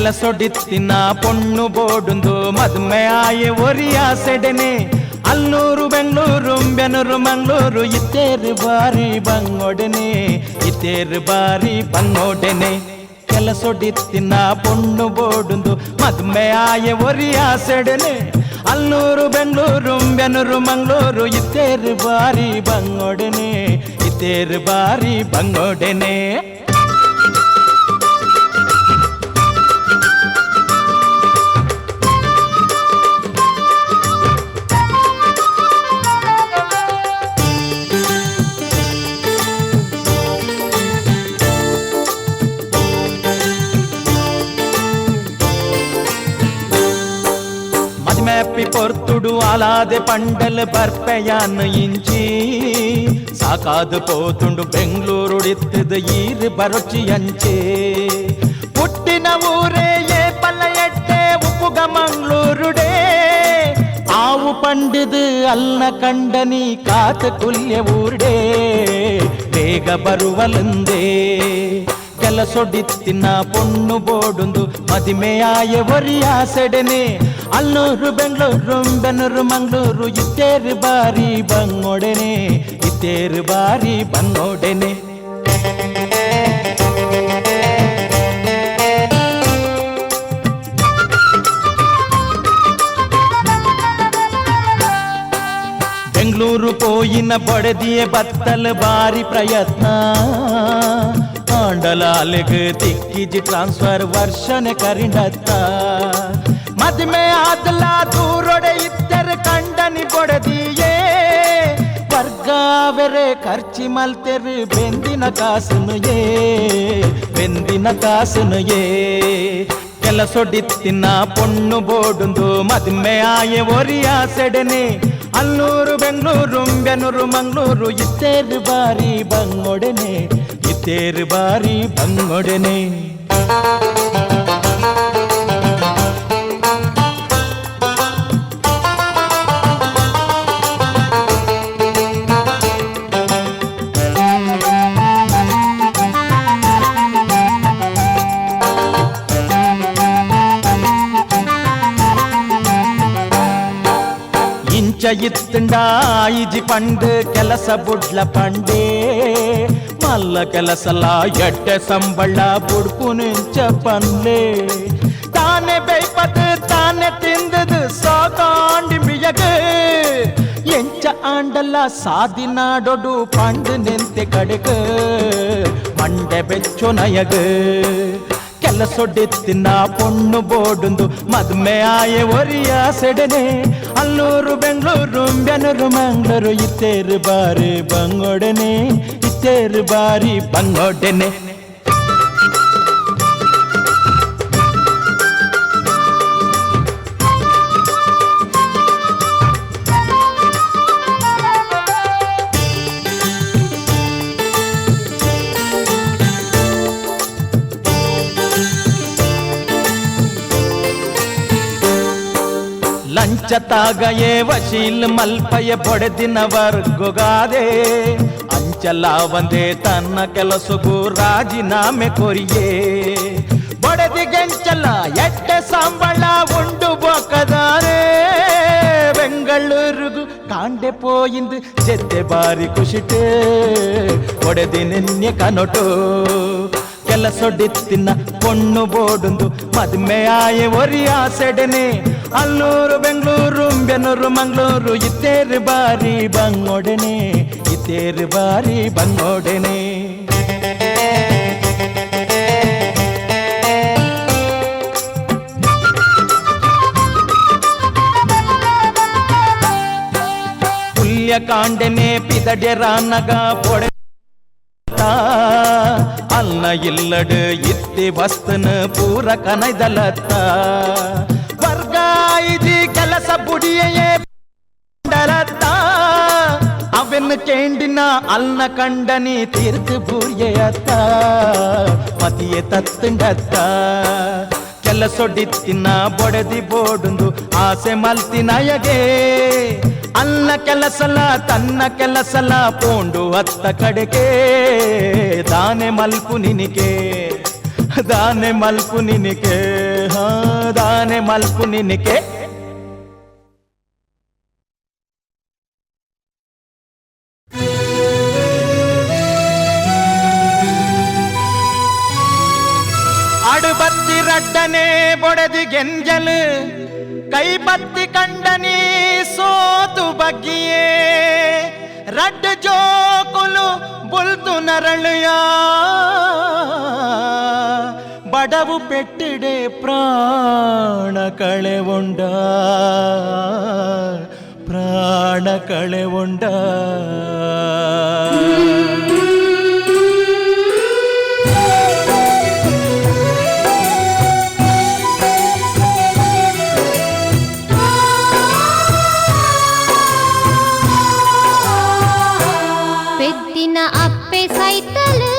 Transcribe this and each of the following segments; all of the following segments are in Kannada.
ಕೆಲಸೊಡಿತ್ತಿನ ಪೊಣ್ಣು ಬೋಡುಂದು ಮದ್ಮೆ ಆಯೆ ಒರಿಯ ಸೆಡೆನೆ ಅಲ್ನೂರು ಬೆಂಗಳೂರು ಬೆನೂರು ಮಂಗಳೂರು ಇತ್ತೇರು ಬಾರಿ ಬಂಗೊಡನೆ ಇತ್ತೇರು ಬಾರಿ ಬಂಗೊಡನೆ ಕೆಲಸೊಡಿತ್ತಿನ ಪೊಣ್ಣು ಬೋಡುಂದು ಮದ್ಮೆ ಆಯೆ ಒರಿಯ ಸೆಡೆನೆ ಅಲ್ನೂರು ಬೆಂಗಳೂರು ಬೆನೂರು ಮಂಗಳೂರು ಇತ್ತೇರು ಬಾರಿ ಬಂಗೊಡನೆ ಇತ್ತೇರು ಬಾರಿ ಬಂಗೊಡನೆ ಮೆಪ್ಪಿ ಪೊರ್ತುಡು ಆಲಾದೆ ಪಂಡಲ್ ಬರ್ಪೆಯಾನ್ ಇಂಚಿ ಸಾಕಾದು ಪೋತುಂಡು ಬೆಂಗಳೂರುಡಿತ್ತದ ಈರು ಬರೊಚ್ಚಿ ಅಂಚೆ ಹುಟ್ಟಿನ ಊರೇ ಏ ಪಲ್ಲ ಎಟ್ಟೆ ಉಪ್ಪುಗ ಮಂಗಳೂರುಡೇ ಆವು ಪಂಡಿದು ಅಲ್ನ ಕಂಡನಿ ಕಾತ ಕುಲ್ಯ ಊರ್ಡೇ ಬೇಗ ಬರುವಲಂದೇ ಕೆಲಸೊಡಿತ್ತಿನ ಪೊಣ್ಣು ಬೋಡುಂದು ಮದಿಮೆಯಾಯ ಒರಿಯ ಸೆಡೆನೆ ಅಲ್ನೂರು ಬೆಂಗಳೂರು ಬೆನೂರು ಮಂಗಳೂರು ಇತ್ತೇರು ಬಾರಿ ಬಂಗೊಡನೆ ಇತ್ತೇರು ಬಾರಿ ಬಂಗೊಡನೆ ಬೆಂಗಳೂರು ಪೋಯಿನ ಬಡದಿಯೇ ಬತ್ತಲ್ ಬಾರಿ ಪ್ರಯತ್ನ ಆಂಡಲಾಲೆಗ್ ತಿಕ್ಕಿಜಿ ಟ್ರಾನ್ಸ್ಫರ್ ವರ್ಷನೆ ಕರಿಂಡತ್ತ ಮದ್ಮೆ ಆದಲ ದೂರೊಡೆ ಇದ್ದರೆ ಕಂಡನಿ ಬೊಡದಿಯೇ ವರ್ಗಾವೆರೆ ಖರ್ಚಿ ಮಲ್ತೆರು ಬೆಂದಿನ ಕಾಸುನು ಬೆಂದಿನ ಕಾಸುನು ಕೆಲಸೊಡಿತ್ತಿನ ಪೊಣ್ಣು ಬೋಡುಂದು ಮದ್ಮೆ ಆಯೆ ಒರಿಯ ಸೆಡೆನೆ ಅಲ್ನೂರು ಬೆಂಗಳೂರು ಬೆನೂರು ಮಂಗಳೂರು ಇತ್ತೇರು ಬಾರಿ ಬಂಗೊಡನೆ ಇತ್ತೇರು ಬಾರಿ ಬಂಗೊಡನೆ ಇಂಚ ಇತ್ತುಂಡ ಇಜಿ ಪಂಡು ಕೆಲಸ ಬುಡ್ಲ ಪಂಡೇ ಮಲ್ಲ ಕೆಲಸಲ ಎಡ್ಡೆ ಸಂಬಳ ಬುಡ್ಪು ನಿಂಚ ಪನ್ಲೆ ತಾನೆ ಬೇಯ್ಪದು ತಾನೆ ತಿಂದದು ಸಾಕಾಂಡಿ ಬಿಯಗ ಎಂಚ ಆಂಡಲ ಸಾದಿನಾಡೊಡು ಪಂಡು ನಿಂತೆ ಕಡೆಗ ಮಂಡೆ ಬೆಚ್ಚು ನಯಗ ಕೆಲಸೊಡಿತ್ತಿನ ಪೊಣ್ಣು ಬೋಡುಂದು ಮದ್ಮೆ ಆಯೆ ಒರಿಯ ಸೆಡೆನೆ ಅಲ್ನೂರು ಬೆಂಗಳೂರು ಬೆನೂರು ಮಂಗಳೂರು ಇತ್ತೇರು ಬಾರಿ ಬಂಗೊಡನೆ ಇತ್ತೇರು ಬಾರಿ ಬಂಗೊಡನೆ ಲಂಚ ತಾಗಯೇ ವಶೀಲ್ ಮಲ್ಪಯ ಬೊಡೆದಿನ ವರ್ಗೊಗಾದೆ ಅಂಚಲ ಒಂದೇ ತನ್ನ ಕೆಲಸಗೂ ರಾಜೀನಾಮೆ ಕೊರಿಯೇ ಬೊಡೆದಿಗೆಂಚಲ ಎಡ್ಡೆ ಸಂಬಳ ಉಂಡು ಬೊಕ್ಕದಾರೆ ಬೆಂಗಳೂರಿಗೂ ಕಾಂಡೆ ಪೋಯಿಂದು ಜೆತ್ತೆ ಬಾರಿ ಖುಷಿಟೇ ಬೊಡೆದಿ ನಿನ್ನೆ ಕನೊಟು ಕೆಲಸೊಡಿತ್ತಿನ ಪೊಣ್ಣು ಬೋಡುಂದು ಮದ್ಮೆ ಆಯೆ ಒರಿಯ ಸೆಡೆನೆ ಅಲ್ನೂರು ಬೆಂಗಳೂರು ಬೆನೂರು ಮಂಗಳೂರು ಇತ್ತೇರು ಬಾರಿ ಬಂಗೊಡನೆ ಇತ್ತೇರು ಬಾರಿ ಬಂಗೊಡನೆ ಪುಲ್ಯ ಕಾಂಡೆನೆ ಪಿದಡೆ ರಾನಗ ಪೊಡೆ ಅಲ್ನ ಇಲ್ಲಡು ಇತ್ತಿ ವಸ್ತನ ಪೂರ ಕನೈದಲತ್ತ ವರ್ಗ ಇದಿ ಕೆಲಸ ಬುಡಿಯೇ ಅವೆನ್ನು ಕೇಂಡಿನ ಅಲ್ನ ಕಂಡನಿ ತೀರ್ಥ ಬೂರ್ಯತ್ತ ಮತಿಯೇ ತತ್ತುಂಡತ್ತ ಕೆಲಸೊಡಿತ್ತಿನ ಬೊಡೆದಿ ಬೋಡುಂದು ಆಸೆ ಮಲ್ತಿನಯಗೆ ಅಲ್ಲ ಕೆಲಸಲ ತನ್ನ ಕೆಲಸಲ ಪೋಂಡು ಹತ್ತ ಕಡೆಗೆ ತಾನೆ ಮಲ್ಪು ನಿನಿಗೆ ದಾನೆ ಮಲ್ಪು ನಿನಗೆ ಹಾ ದಾನೆ ಮಲ್ಪು ನಿನಗೆ ಅಡುಬತ್ತಿ ರಡ್ಡನೆ ಬೊಡೆದು ಗೆಂಜಲು ಕೈಬತ್ತಿ ಕಂಡನಿ ಸೋತು ಬಗ್ಗಿಯೇ ರಡ್ಡು ಜೋಕುಲು ಬುಲ್ತು ನರಳುಯ ಬಡವು ಪೆಟ್ಟಿಡೆ ಪ್ರಾಣ ಕಳೆವುಂಡ ಪ್ರಾಣ ಕಳೆವುಂಡ ಅಪ್ಪೆ ಸೈತಲು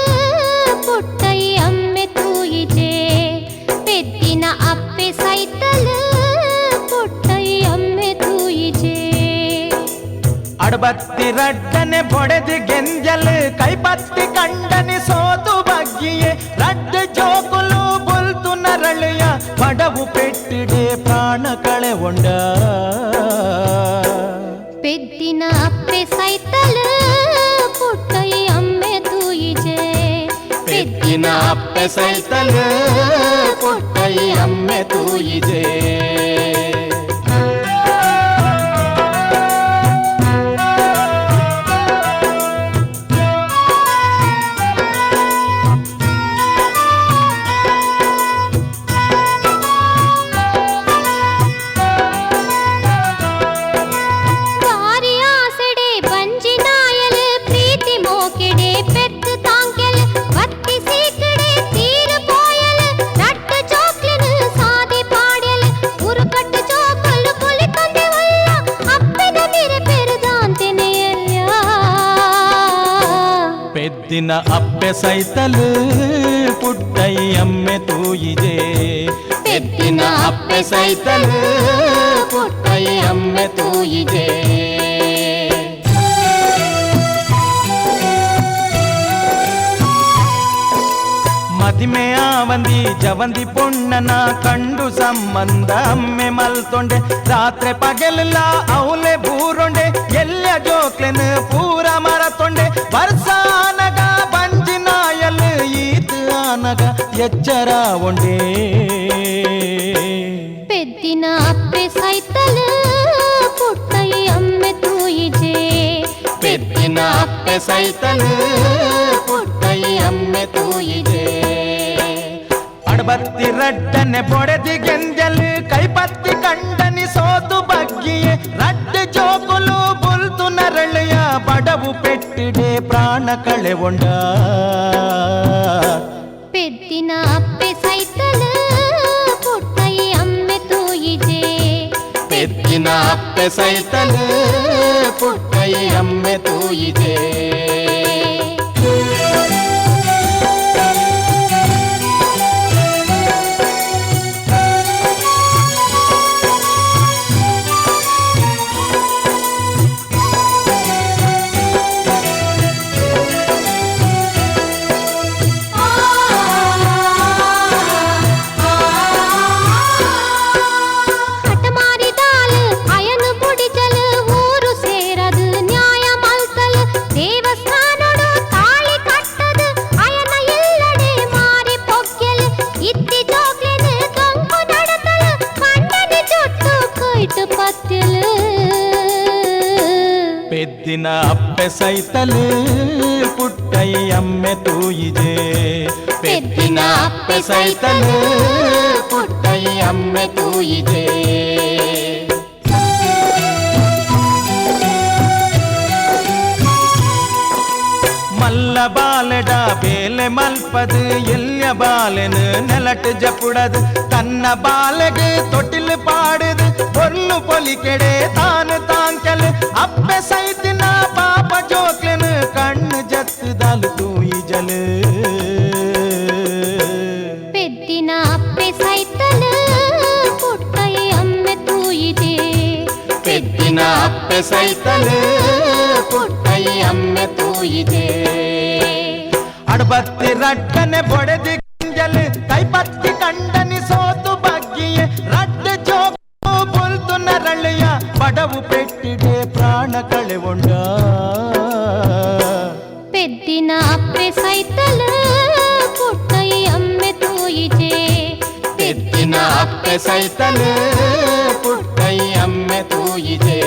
ಪುಟ್ಟೈ ಅಮ್ಮೆ ತೂಯಿಜೆ ಪೆದ್ದಿನ ಅಪ್ಪೆ ಸೈತಲು ಪುಟ್ಟೈ ಅಮ್ಮೆ ತೂಯಿಜೆ ಅಡಬತ್ತಿ ರಡ್ಡನೆ ಬೊಡೆದು ಗೆಂಜಲು ಕೈಪತ್ತಿ ಕಂಡನಿ ಸೋತು ಬಗ್ಗಿಯೇ ರಡ್ಡು ಜೋಕುಲು ಬುಲ್ತು ನರಳುಯ ಬಡವು ಪೆಟ್ಟಿಡೆ ಪ್ರಾಣ ಕಳೆವುಂಡ ಪೆದ್ದಿನ ಅಪ್ಪೆ ಸೈತಲು ಪುಟ್ಟೈ ಅಮ್ಮೆ ತೂಯಿಜೆ ಪೆದ್ದಿನ ಅಪ್ಪೆ ಸೈತಲು ಪುಟ್ಟೈ ಅಮ್ಮೆ ತೂಯಿಜೆ ಪೆದ್ದಿನ ಅಪ್ಪೆ ಸೈತಲು ಪುಟ್ಟೈ ಅಮ್ಮೆ ತೂಯಿಜೆ ಪೆದ್ದಿನ ಅಪ್ಪೆ ಸೈತಲು ಪುಟ್ಟೈ ಅಮ್ಮೆ ತೂಯಿಜೆ ಮದಿಮೆಯ ವಂದಿ ಜವಂದಿ ಪೊಣ್ಣನ ಕಂಡು ಸಂಬಂಧ ಅಮ್ಮೆ ಮಲ್ತೊಂಡೆ ರಾತ್ರಿ ಪಗಲೆಲ್ಲ ಅವಲೆ ಬೂರೊಂಡೆ ಎಲ್ಲ ಜೋಕ್ಲೆನ್ ಪೂರ ಮರತೊಂಡೆ ವರ್ಷ ಆನಗ ಬಂಜಿನಾಯಲ್ ಈತ್ ಆನಗ ಎಚ್ಚರ ಒಂಡೆ ಪೆದ್ದಿನ ಅಪ್ಪೆ ಸೈತಲು ಪುಟ್ಟೈ ಅಮ್ಮೆ ತೂಯಿಜೆ ಪೆದ್ದಿನ ಅಪ್ಪೆ ಸೈತಲು ಪುಟ್ಟೈ ಅಮ್ಮೆ ತೂಯಿಜೆ ಅಡಬತ್ತಿ ರಡ್ಡನೆ ಬೊಡೆದು ಗೆಂಜಲು ಕೈಪತ್ತಿ ಕಂಡನಿ ಸೋತು ಬಗ್ಗಿಯೇ ರಡ್ಡು ಜೋಕುಲು ಬುಲ್ತು ನರಳುಯ ಬಡವು ಪೆಟ್ಟಿಡೆ ಪ್ರಾಣ ಕಳೆವುಂಡ ಪೆದ್ದಿನ ಅಪ್ಪೆ ಸೈತಲು ಪುಟ್ಟೈ ಅಮ್ಮೆ ತೂಯಿಜೆ ಪೆದ್ದಿನ ಅಪ್ಪೆ ಸೈತಲು ಪುಟ್ಟೈ ಅಮ್ಮೆ ತೂಯಿಜೆ ಪೆದ್ದಿನ ಅಪ್ಪೆ ಸೈತಲು ಪುಟ್ಟೈ ಅಮ್ಮೆ ತೂಯಿಜೆ ಪೆದ್ದಿನ ಅಪ್ಪೆ ಸೈತಲು ಪುಟ್ಟೈ ಅಮ್ಮೆ ತೂಯಿಜೆ ಮಲ್ಲ ಬಾಲೆಡ ಬೇಲೆ ಮಲ್ಪದು ಎಲ್ಯ ಬಾಲೆನು ನೆಲಟ್ ಜಪುಡದು ತನ್ನ ಬಾಲೆಗೆ ತೊಟ್ಟಿಲು ಪಾಡುದು பொல்லு பொலிக்கெடே தானு தாங்கல் அப்பே சைத்தின பாப்ப ஜோக்லெனு கண்ணு ஜத்துதால் தூயி ஜலு ಪೆದ್ದಿನ ಅಪ್ಪೆ ಸೈತಲು ಪುಟ್ಟೈ ಅಮ್ಮೆ ತೂಯಿಜೆ ಪೆದ್ದಿನ ಅಪ್ಪೆ ಸೈತಲು ಪುಟ್ಟೈ ಅಮ್ಮೆ ತೂಯಿಜೆ ಅಡಬತ್ತಿ ರಡ್ಡನೆ ಬೊಡೆದು ಗೆಂಜಲು ಅಪ್ಪೆ ಸೈತಲು ಪುಟ್ಟೈ ಅಮ್ಮೆ ತೂಯಿದೆ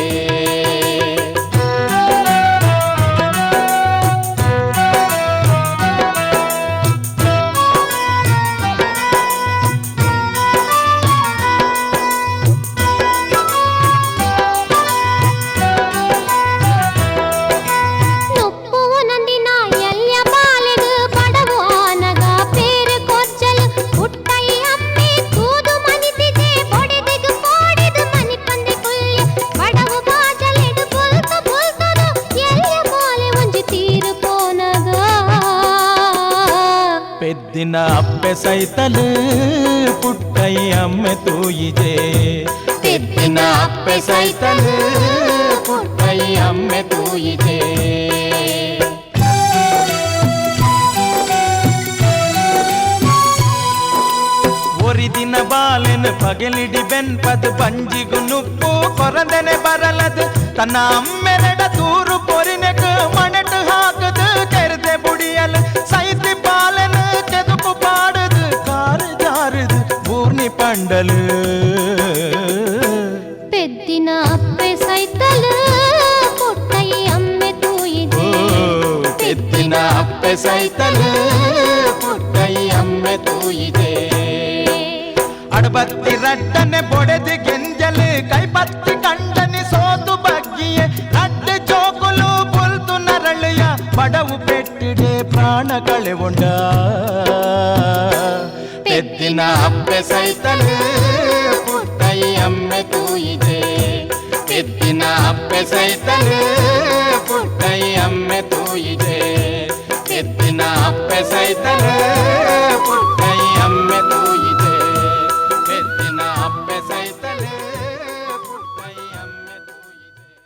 పెద్దిన అప్పె సైతలు పుట్టై అమ్మె తూయిజే పెద్దిన అప్పె సైతలు పుట్టై అమ్మె తూయిజే ಒರಿದಿನ ಬಾಲೆನು ಪಗಲಿಡಿ ಬೆನ್ಪದು ಪಂಜಿಗು ನುಪ್ಪು ಕೊರಂದನೆ ಬರಲದು ತನ್ನ ಅಮ್ಮೆರಡ ತೂರು ಪೊರಿನೆಕು ಮಣೆಟು ಹಾಕದು ಕೆರೆದೆ ಬುಡಿಯಲು ಸೈತಿ ಬಾಲೆನು ಕೆದುಕು ಪಾಡುದು ಕಾರು ಜಾರುದು ಪೂರ್ಣಿ ಪಂಡಲು పెద్దిన అప్పె సైతలు పుట్టై అమ్మె తూయిదే పెద్దిన అప్పె సైతలు పుట్టై అమ్మె తూయిదే ಅಡಬತ್ತಿ ರಟ್ಟನೆ ಬೊಡೆದು ಗೆಂಜಲು ಕೈಪತ್ತಿ ಕಂಡನಿ ಸೋತು ಬಗ್ಗಿಯೇ ಅಡ್ಡ ಜೋಕುಲು ಬುಲ್ತು ನರಳಿಯ ಬಡವು ಪೆಟ್ಟಿಡೆ ಪ್ರಾಣ ಕಳೆಗೊಂಡ పెద్దిన అప్పె సైతలు పుట్టై అమ్మె తూయిదే పెద్దిన అప్పె సైతలు పుట్టై అమ్మె తూయిదే పెద్దిన అప్పె సైతలు పుట్టై అమ్మె తూయిదే పెద్దిన అప్పె సైతలు పుట్టై అమ్మె తూయిదే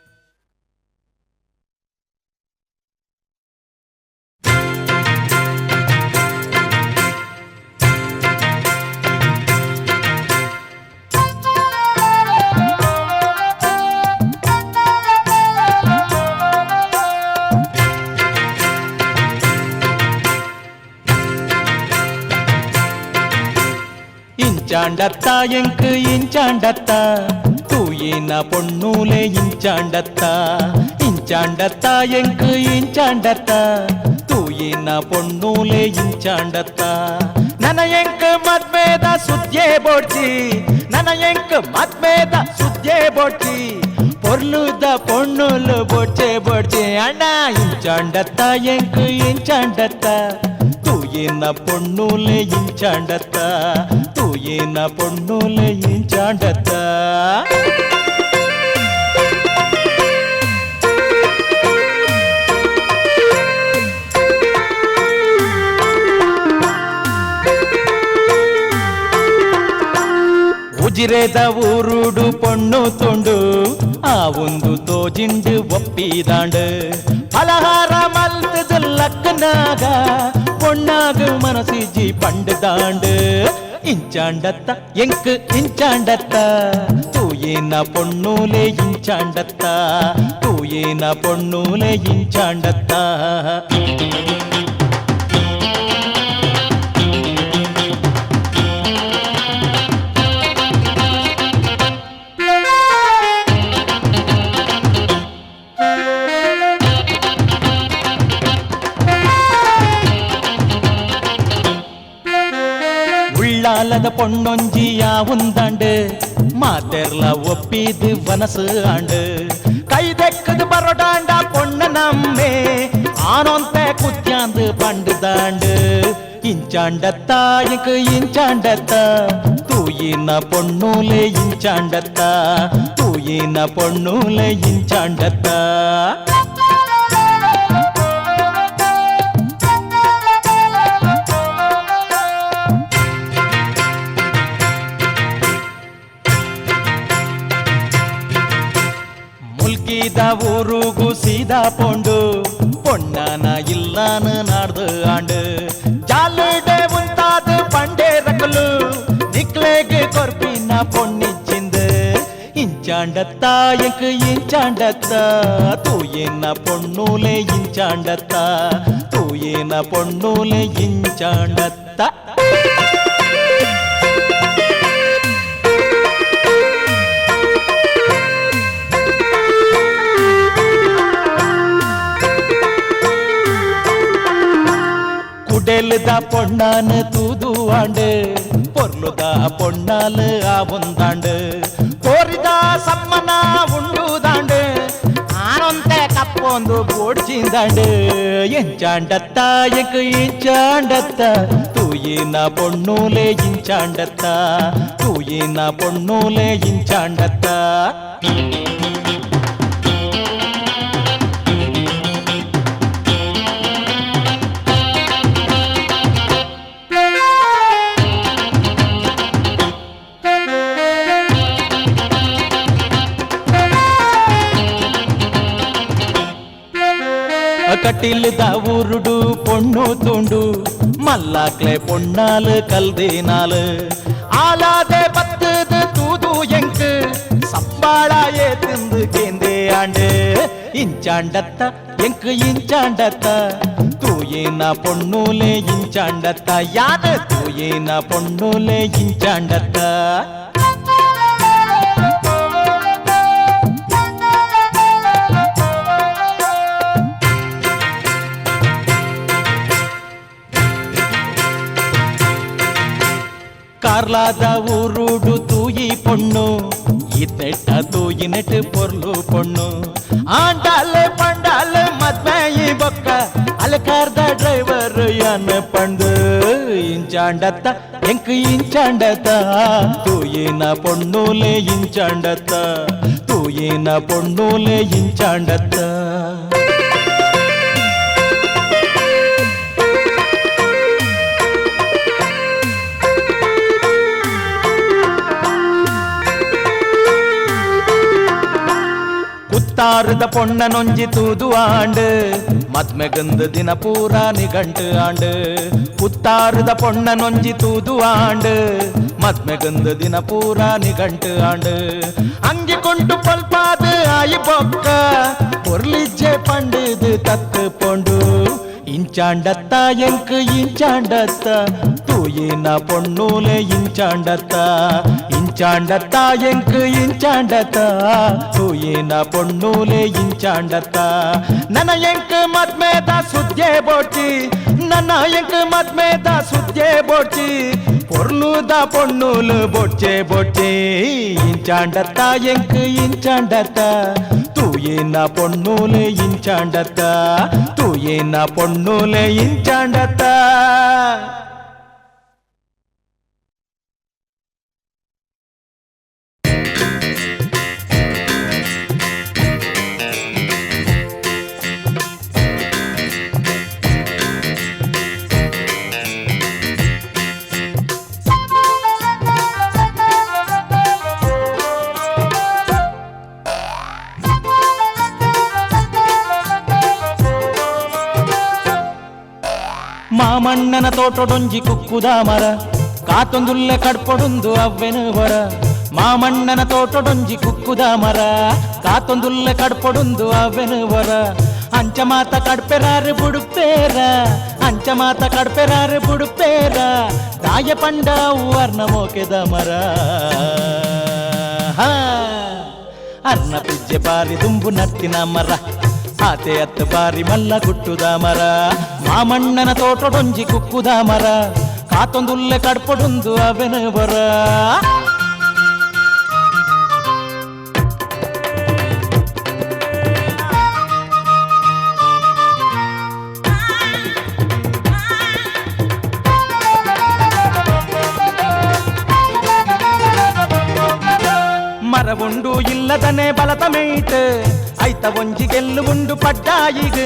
ഇഞ്ചാണ്ടത്ത എങ്ക് ഇഞ്ചാണ്ടത്ത തൂയിന പൊണ്ണൂലെ ഇഞ്ചാണ്ടത്ത ഇഞ്ചാണ്ടത്ത എങ്ക് ഇഞ്ചാണ്ടത്ത ತೂಯಿನ ಪೊಣ್ಣೂಲೆ ಇಂಚಾಂಡತ್ತ ನನ್ನ ಎಂಕ್ ಮದ್ಮೇದ ಸುದ್ಯೆ ಬೋಡ್ಚಿ ನನ್ನ ಎಂಕ್ ಮದ್ಮೇದ ಸುದ್ಯೆ ಬೋಡ್ಚಿ ಪೊರ್ಲುದ ಪೊಣ್ಣುಲು ಬೋಡ್ಚೆ ಬೋಡ್ಚೆ ಅಣ್ಣ ಇಂಚಾಂಡತ್ತ ಎಂಕ್ ಇಂಚಾಂಡತ್ತ ತೂಯಿನ ಪೊಣ್ಣೂಲೆ ಇಂಚಾಂಡತ್ತ ತೂಯಿನ ಪೊಣ್ಣೂಲೆ ಇಂಚಾಂಡತ್ತ ಉಜಿರೆದ ಊರುಡು ಪೊಣ್ಣು ತುಂಡು ಆ ಒಂದು ತೋಜಿಂಡು ಒಪ್ಪಿದಾಂಡು ಫಲಹಾರ ಮಲ್ತದ ಲಕ್ಕನಾಗ பொண்ணாக மனசிஜி பண்டுதாண்டு ಇಂಚಾಂಡತ್ತ ಎಂಕ್ ಇಂಚಾಂಡತ್ತ ತೂಯಿನ ಪೊಣ್ಣೂಲೆ ಇಂಚಾಂಡತ್ತ ತೂಯಿನ ಪೊಣ್ಣೂಲೆ ಇಂಚಾಂಡತ್ತ உள்ளாலத பொன்னொஞ்சியா உந்தாண்டு மாத்தெர்ல ஒப்பிது வனசு ஆண்டு கைதெக்குது பரோடாண்டா பொண்ண நம்மே ஆனொந்த குத்தியாந்து பண்டுதாண்டு ಇಂಚಾಂಡತ್ತ ಎಂಕ್ ಇಂಚಾಂಡತ್ತ ತೂಯಿನ ಪೊಣ್ಣೂಲೆ ಇಂಚಾಂಡತ್ತ ತೂಯಿನ ಪೊಣ್ಣೂಲೆ ಇಂಚಾಂಡತ್ತ ಮುಲ್ಕಿದ ಊರುಗು ಸೀದಾ ಪೊಂಡು பொண்ணான இல்லான்னு நாடு ஆண்டு ஜாலுடே உண்டாது பண்டே ரகுலு நிக்லேகு கொர்பினா பொன்னிச்சிந்து ಇಂಚಾಂಡತ್ತ ಎಂಕ್ ಇಂಚಾಂಡತ್ತ ತೂಯಿನ ಪೊಣ್ಣೂಲೆ ಇಂಚಾಂಡತ್ತ ತೂಯಿನ ಪೊಣ್ಣೂಲೆ ಇಂಚಾಂಡತ್ತ சேலுதா பொண்ணான்னு தூதுவாண்டு பொருளுதா பொண்ணாலு ஆவுந்தாண்டு கோரிதா சம்மனா உண்டுதாண்டு ಆನೊಂತೆ ಕಪ್ಪೊಂದು ಪೋಡ್ಚಿಂದಾಂಡು ಎಂಚಾಂಡತ್ತ ಎಂಕು ಇಂಚಾಂಡತ್ತ ತೂಯಿನ ಪೊಣ್ಣೂಲೆ ಇಂಚಾಂಡತ್ತ ತೂಯಿನ ಪೊಣ್ಣೂಲೆ ಇಂಚಾಂಡತ್ತ கட்டிலுதா உருடு பொண்ணு துண்டு மல்லாக்லே பொண்ணாலு கல்தேனாலு ஆளாதே பத்துது தூது எங்கு சப்பாளாயே திந்து கேந்தே ஆண்டு இஞ்சாண்டத்த எங்கு இஞ்சாண்டத்த தூயின பொண்ணூலே இஞ்சாண்டத்த யாரு தூயின பொண்ணூலே இஞ்சாண்டத்த ಕಾರ್ಲಾದ ಊರುಡು ತೂಯಿ ಪೊಣ್ಣು ಇತ್ತೆಟ್ಟ ತೂಯಿನೆಟ್ಟು ಪೊರ್ಲು ಪೊಣ್ಣು ಆಂಡಾಲೆ ಪಂಡಾಲೆ ಮದ್ಮೆಯಿ ಬೊಕ್ಕ ಅಲಕಾರ್ದ ಡ್ರೈವರ್ ಯಾನ ಪಂಡು ಇಂಚಾಂಡತ್ತ ಎಂಕು ಇಂಚಾಂಡತ್ತ ತೂಯಿನ ಪೊಣ್ಣೂಲೆ ಇಂಚಾಂಡತ್ತ ತೂಯಿನ ಪೊಣ್ಣೂಲೆ ಇಂಚಾಂಡತ್ತ ಕುತ್ತಾರದ ಪೊಣ್ಣ ನೊಂಜಿ ತೂದು ಆಂಡು ಮದ್ಮೆಗಂದು ದಿನ ಪೂರ ನಿಘಂಟು ಆಂಡು ಕುತ್ತಾರದ ಪೊಣ್ಣ ನೊಂಜಿ ತೂದು ಆಂಡು ಮದ್ಮೆಗಂದು ದಿನ ಪೂರ ನಿಘಂಟು ಆಂಡು ಅಂಗಿಕೊಂಡು ಪಲ್ಪಾದು ಆಯಿ ಬೊಕ್ಕ பொருளிஜ்ஜே பண்டுது தத்து பொண்டு ಇಂಚಾಂಡತ್ತ ಎಂಕು ಇಂಚಾಂಡತ್ತ ತೂಯಿನ ಪೊಣ್ಣೂಲೆ ಇಂಚಾಂಡತ್ತ ಇಂಚಾಂಡತ್ತ ಎಂಕು ಇಂಚಾಂಡತ್ತ ತೂಯಿನ ಪೊಣ್ಣೂಲೆ ಇಂಚಾಂಡತ್ತ ನನ್ನ ಎಂಕು ಮದ್ಮೇದ ಸುದ್ದೆ ಬೋಟಿ ನನ್ನ ಎಂಕು ಮದ್ಮೇದ ಸುದ್ದೆ ಬೋಟಿ பொருளுதா பொண்ணூலு பொச்சே பொச்சே ಇಂಚಾಂಡತ್ತ ಎಂಕು ಇಂಚಾಂಡತ್ತ ತೂಯಿನ ಪೊಣ್ಣೂಲೆ ಇಂಚಾಂಡತ್ತ ತೂಯಿನ ಪೊಣ್ಣೂಲೆ ಇಂಚಾಂಡತ್ತ ಮಾಮಣ್ಣನ ತೋಟೊಡೊಂಜಿ ಕುಕ್ಕುದ ಮರ ಕಾತೊಂದುಲ್ಲೆ ಕಡ್ಪೊಡುಂದು ಅವ್ವೆನು ಹೊರ ಮಾಮಣ್ಣನ ತೋಟೊಡೊಂಜಿ ಕುಕ್ಕುದ ಮರ ಕಾತೊಂದುಲ್ಲೆ ಕಡ್ಪೊಡುಂದು ಅವ್ವೆನು ಹೊರ ಅಂಚ ಮಾತ ಕಡ್ಪೆರಾರು ಬುಡುಪೇರ ಅಂಚ ಮಾತ ಕಡ್ಪೆರಾರು ಬುಡುಪೇರ ತಾಯ ಪಂಡ ವರ್ಣ ಮೋಕೆದ ಮರ ಅರ್ಣ ಪಿಜ್ಜೆ ಬಾರಿ ದುಂಬು ನತ್ತಿನ ಮರ ಆತೆ ಹತ್ತು ಬಾರಿ ಮಲ್ಲ ಗುಟ್ಟುದ ಮರ ಮಾಮಣ್ಣನ ತೋಟೊಡೊಂಜಿ ಕುಕ್ಕುದ ಮರ ಕಾತೊಂದುಲ್ಲೆ ಕಡ್ಪೊಡುಂದು ಅವೆನು ಬರ ಮರವುಂಡು ಇಲ್ಲದನೆ ಬಲತ ಮೇಯ್ಟ್ ಐತ ಒಂಜಿ ಗೆಲ್ಲು ಉಂಡು ಪಡ್ಡಾಯಿಗ್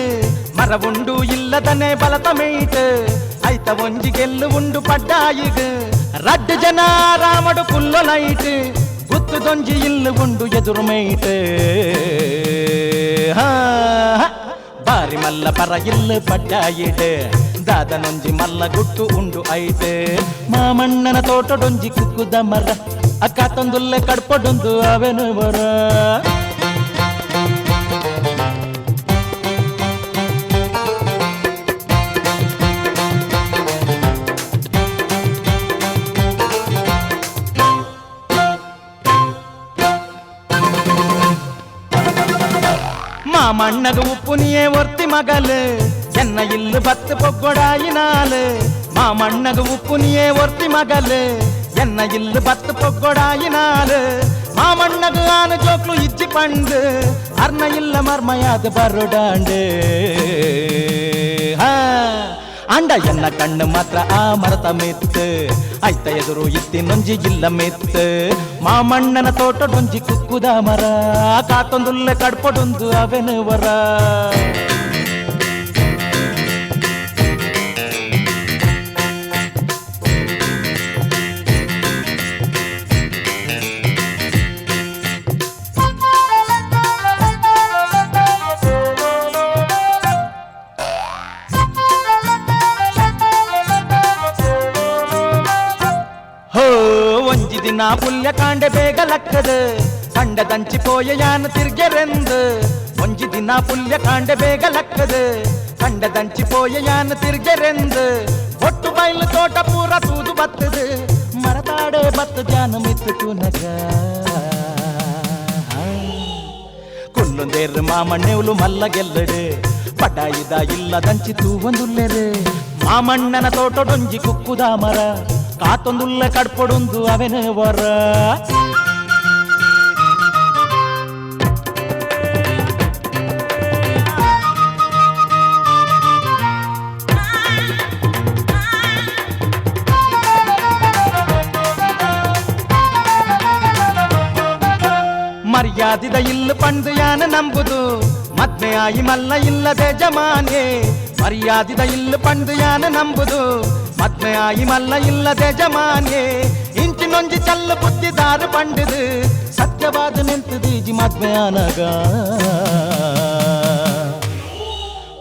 ಮರವುಂಡು ಇಲ್ಲದನೆ ಬಲತ ಮೇಯ್ಟ್ ಐತ ಒಂಜಿ ಗೆಲ್ಲು ಉಂಡು ಪಡ್ಡಾಯಿಗ್ ರಡ್ಡು ಜನ ರಾಮಡು ಪುಲ್ಲು ಲೈಟ್ ಗುತ್ತುದೊಂಜಿ ಇಲ್ಲು ಉಂಡು ಎದುರು ಮೇಯ್ಟ್ ಬಾರಿ ಮಲ್ಲ ಪರ ಇಲ್ಲು ಪಡ್ಡಾಯಿಡ್ ದಾದನೊಂಜಿ ಮಲ್ಲ ಗುಟ್ಟು ಉಂಡು ಐಟ್ ಮಾಮಣ್ಣನ ತೋಟೊಡೊಂಜಿ ಕುಕ್ಕುದ ಮರ ಅಕ್ಕ ತಂದುಲ್ಲೆ ಕಡ್ಪೊಡುಂದು ಅವೆನು ಬರ ಮಾಮಣ್ಣಗ ಉಪ್ಪು ನೀಯೇ ಒರ್ತಿ ಮಗಲು ಎನ್ನ ಇಲ್ಲು ಬತ್ತು ಪೊಗ್ಗೊಡಾಯಿನಾಲು ಮಾಮಣ್ಣಗ ಉಪ್ಪು ನೀಯೇ ಒರ್ತಿ ಮಗಲು ಎನ್ನ ಇಲ್ಲು ಬತ್ತು ಪೊಗ್ಗೊಡಾಯಿನಾಲು ಮಾಮಣ್ಣಗ ಆನ ಜೋಕ್ಲು ಇಜ್ಜಿ ಪಂಡು ಅರ್ನ ಇಲ್ಲ ಮರ್ಮಯಾದ ಬರುಡಾಂಡು ಅಂಡ ಎನ್ನ ಕಣ್ಣು ಮಾತ್ರ ಆ ಮರತ ಮೆತ್ತು ಐತ ಎದುರು ಇತ್ತಿನೊಂಜಿ ಇಲ್ಲ ಮೆತ್ತು ಮಾಮಣ್ಣನ ತೋಟಡೊಂಜಿ ಕುಕ್ಕುದ ಮರ ಕಾತೊಂದುಲ್ಲೆ ಕಡ್ಪೊಡೊಂದು ಅವೆನು ವರ ಒಂಜಿ ದಿನ ಪುಲ್ಯ ಕಾಂಡೆ ಬೇಗ ಲಕ್ಕದು ಕಂಡ ದಂಚಿಪೋಯ ಯಾನು ತಿರ್ಗೆರೆಂದು ಒಂಜಿ ದಿನ ಪುಲ್ಯ ಕಾಂಡೆ ಬೇಗ ಲಕ್ಕದು ಕಂಡ ದಂಚಿಪೋಯ ಯಾನು ತಿರ್ಗೆರೆಂದು ಒಟ್ಟು ಬೈಲು ತೋಟ ಪೂರ ತೂದು ಬತ್ತದು ಮರದಾಡೆ ಬತ್ತು ಜಾನ ಮಿತ್ತು ತುನಗ ಕುಲ್ಲೊಂದೇರು ಮಾಮಣ್ಣೆವ್ಲು ಮಲ್ಲ ಗೆಲ್ಲಡು ಪಟಾಯಿದ ಇಲ್ಲ ದಂಚಿ ತೂವೊಂದುಲ್ಲೆರು ಮಾಮಣ್ಣನ ತೋಟಡೊಂಜಿ ಕುಕ್ಕುದ ಮರ ಕಾತೊಂದುಲ್ಲ ಕಡ್ಪೊಡೊಂದು ಅವೆನು ವರ ಮರ್ಯಾದಿದ ಇಲ್ಲು ಪಂಡು ಯಾನ ನಂಬುದು ಮದ್ಮೆ ಆಯಿ ಮಲ್ಲ ಇಲ್ಲದೆ ಜಮಾನೆ ಮರ್ಯಾದಿದ ಇಲ್ಲು ಪಂಡು ಯಾನ ನಂಬುದು ಮದ್ಮೆ ಆಯಿ ಮಲ್ಲ ಇಲ್ಲದೆ ಜಮಾನೆ ಇಂಚಿನೊಂಜಿ ಚಲ್ಲ ಬುದ್ಧಿದಾರು ಪಂಡುದು ಸತ್ಯವಾದ ನಿಂತುದೀಜಿ ಮದ್ಮೆ ಆನಗ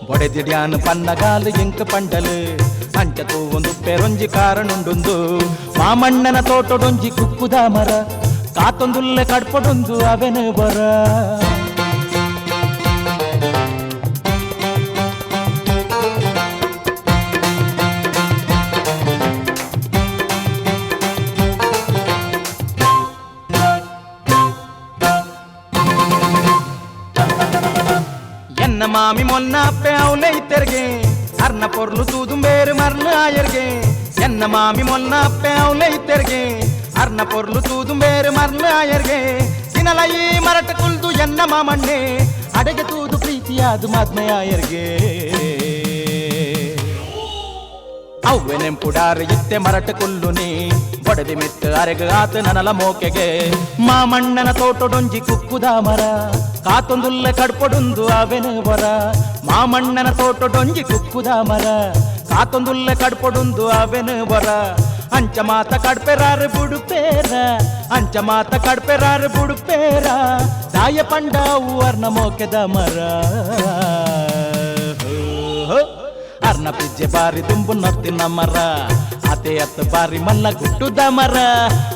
ಬೊಡೆದಿಡ್ಯಾನು ಪನ್ನಗಾಲು ಇಂಕ ಪಂಡಲು ಅಂಚತು ಒಂದು ಪೆರೊಂಜಿ ಕಾರಣುಂಡುಂದು ಮಾಮಣ್ಣನ ತೋಟಡೊಂಜಿ ಕುಕ್ಕುದ ಮರ ಕಾತೊಂದುಲ್ಲೆ ಕಡ್ಪೊಡೊಂದು ಅವೆನು ಬರ ಎನ್ನ ಮಾಮಿ ಮೊನ್ನ ಅಪ್ಪೆ ಅವಲೆ ಇತ್ತೆರ್ಗೆ ಅರ್ನ ಪೊರ್ಲು ತೂದುಂಬೇರು ಮರ್ಲು ಆಯರ್ಗೆ ಎನ್ನ ಮಾಮಿ ಮೊನ್ನ ಅಪ್ಪೆ ಅವಲೆ ಇತ್ತೆರ್ಗೆ ಅರ್ನ ಪೊರ್ಲು ತೂದುಂಬೇರು ಮರ್ಲು ಆಯರ್ಗೆ ದಿನಲ ಈ ಮರಟ ಕುಲ್ದು ಎನ್ನ ಮಾಮಣ್ಣೆ ಅಡೆಗೆ ತೂದು ಪ್ರೀತಿಯಾದು ಮದ್ಮೆ ಆಯರ್ಗೆ ಅವ್ವೆ ನೆಂಪುಡಾರು ಇತ್ತೆ ಮರಟ ಕುಲ್ಲುನಿ ಬಡದಿ ಮಿತ್ತು ಅರೆಗ ಆತು ನನಲ ಮೋಕೆಗೆ ಮಾಮಣ್ಣನ ತೋಟಡೊಂಜಿ ಕುಕ್ಕುದ ಮರ ಕಾತೊಂದುಲ್ಲೆ ಕಡ್ಪೊಡೊಂದು ಅವೆನು ವರ ಮಾಮಣ್ಣನ ತೋಟಡೊಂಜಿ ಕುಕ್ಕುದ ಮರ ಕಾತೊಂದುಲ್ಲೆ ಕಡ್ಪೊಡೊಂದು ಅವೆನು ವರ ಅಂಚ ಮಾತ ಕಡ್ಪೆರಾರು ಬುಡುಪೇರ ಅಂಚ ಮಾತ ಕಡ್ಪೆರಾರು ಬುಡುಪೇರ ದಾಯ ಪಂಡಾವು ಅರ್ನ ಮೋಕೆದ ಮರ ಅರ್ನ ಪಿಜ್ಜೆ ಬಾರಿ ತುಂಬು ನತ್ತಿನ ಮರ ಅತೆ ಅತ್ತು ಬಾರಿ ಮಲ್ಲ ಗುಟ್ಟುದ ಮರ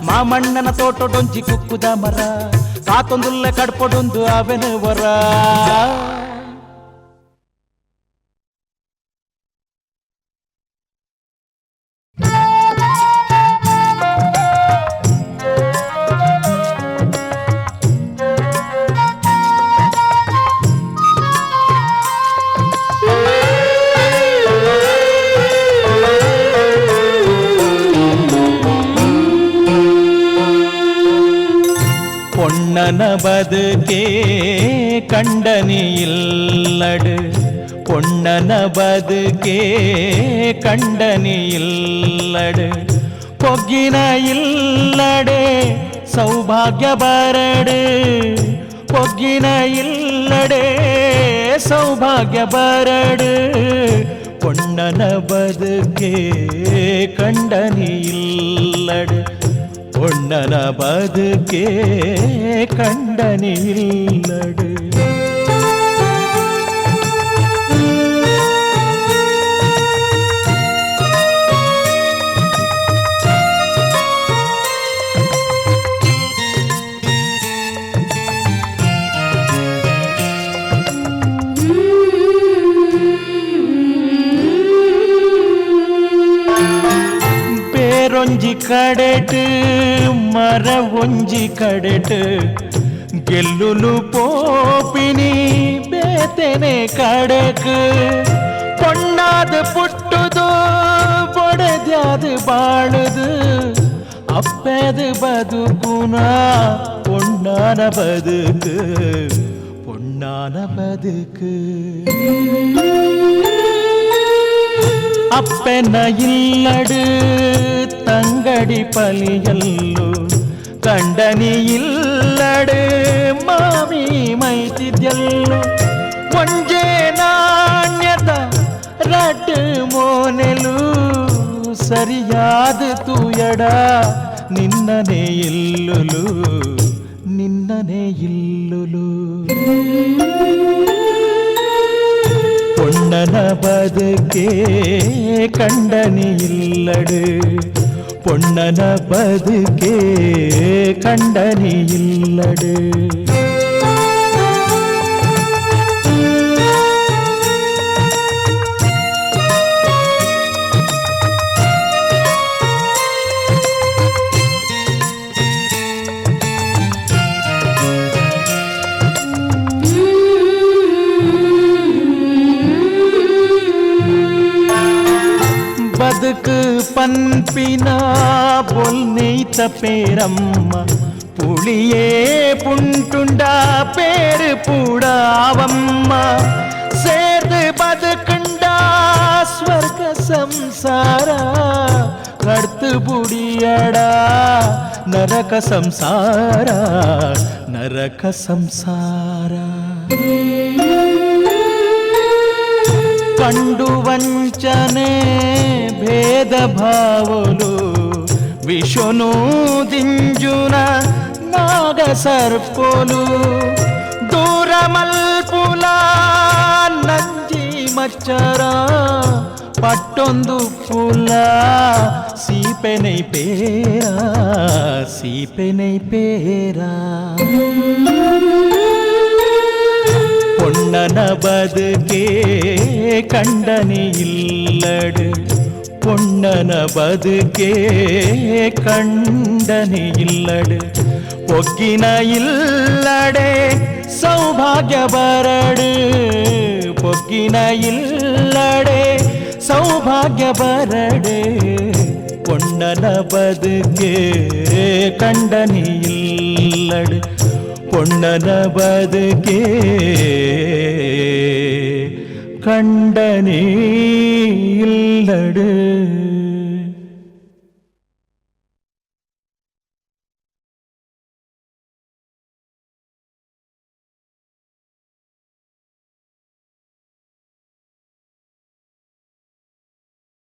ಮಾಮಣ್ಣನ ತೋಟಡೊಂಜಿ ಕುಕ್ಕುದ ಮರ ಕಾತೊಂದುಲ್ಲೆ ಕಡ್ಪೊಡೊಂದು ಅವೆನು ವರ பொன்னன பதுகே கண்டனி இல்லடு பொன்னன பதுகே கண்டனி இல்லடு பொಗ್ಗಿನ ಇಲ್ಲಡೆ ಸೌಭಾಗ್ಯ ಬರಡು பொಗ್ಗಿನ ಇಲ್ಲಡೆ ಸೌಭಾಗ್ಯ ಬರಡು பொன்னன ಬದುಕೆ ಕಂಡನಿ ಇಲ್ಲಡು பொன்னன ಬದುಕೆ ಕಂಡನಿ ಇಲ್ಲಡು ಒಂಜಿ ಕಡೆಟ್ ಮರ ಒಂಜಿ ಕಡೆಟ್ ಗೆಲ್ಲುಲು ಪೋಪಿನಿ ಬೇತೆನೆ ಕಡಕ್ ಅದು ಪುಟ್ಟುದು ಬೊಡೆದ್ಯಾದು ಬಾಳುದು ಅಪ್ಪೆದು ಬದುಕುನ பொன்னான ಬದುಕು பொன்னான ಬದುಕು ಅಪ್ಪೆನ ಇಲ್ಲಡು ತಂಗಡಿ ಪಲಿಯಲ್ಲು ಕಂಡನಿ ಇಲ್ಲಡು ಮಾಮಿ ಮೈತಿದ್ಯಲ್ಲು ಒಂಜೆ ನಾಣ್ಯದ ರಟ್ಟು ಮೋನೆಲು ಸರಿಯಾದ ತೂಯಡ ನಿನ್ನನೇ ಇಲ್ಲುಲು ನಿನ್ನನೇ ಇಲ್ಲುಲು பொன்னன ಬದುಕೆ ಕಂಡನಿ ಇಲ್ಲಡು பொன்னன ಬದುಕೆ ಕಂಡನಿ ಇಲ್ಲಡು ಬದುಕು ಪನ್ಪಿನ ಬೊಲ್ನೈತ ಪೇರಮ್ಮ புளியே புண்டுண்டா பேரு பூடாவம்மா சேர்ந்து பதுக்குண்டா ஸ்வர்க சம்சாரா கடுத்து புடியடா நரக சம்சாரா நரக சம்சாரா ಕಂಡು ವಂಚನೆ ಭೇದ ಭಾವಲು ವಿಷನು ದಿಂಜುನ ನಾಗ ಸರ್ಪೋಲು ದೂರ ಮಲ್ಪುಲ ನಂಜಿ ಮಚ್ಚರ ಪಟ್ಟೊಂದು ಪುಲ ಸೀಪೆನೈ ಪೇರ பொன்னன ಬದುಕೆ ಕಂಡನಿ ಇಲ್ಲಡು பொன்னன ಬದುಕೆ ಕಂಡನಿ ಇಲ್ಲಡು ಒಗ್ಗಿನ ಇಲ್ಲಡೆ ಸೌಭಾಗ್ಯ ಬರಡು ಪೊಗ್ಗಿನ ಇಲ್ಲಡೆ ಸೌಭಾಗ್ಯ ಬರಡೆ பொன்னன ಬದುಕೆ ಕಂಡನಿ ಇಲ್ಲಡು பொன்னன ಬದುಕೆ ಕಂಡನಿ ಇಲ್ಲಡು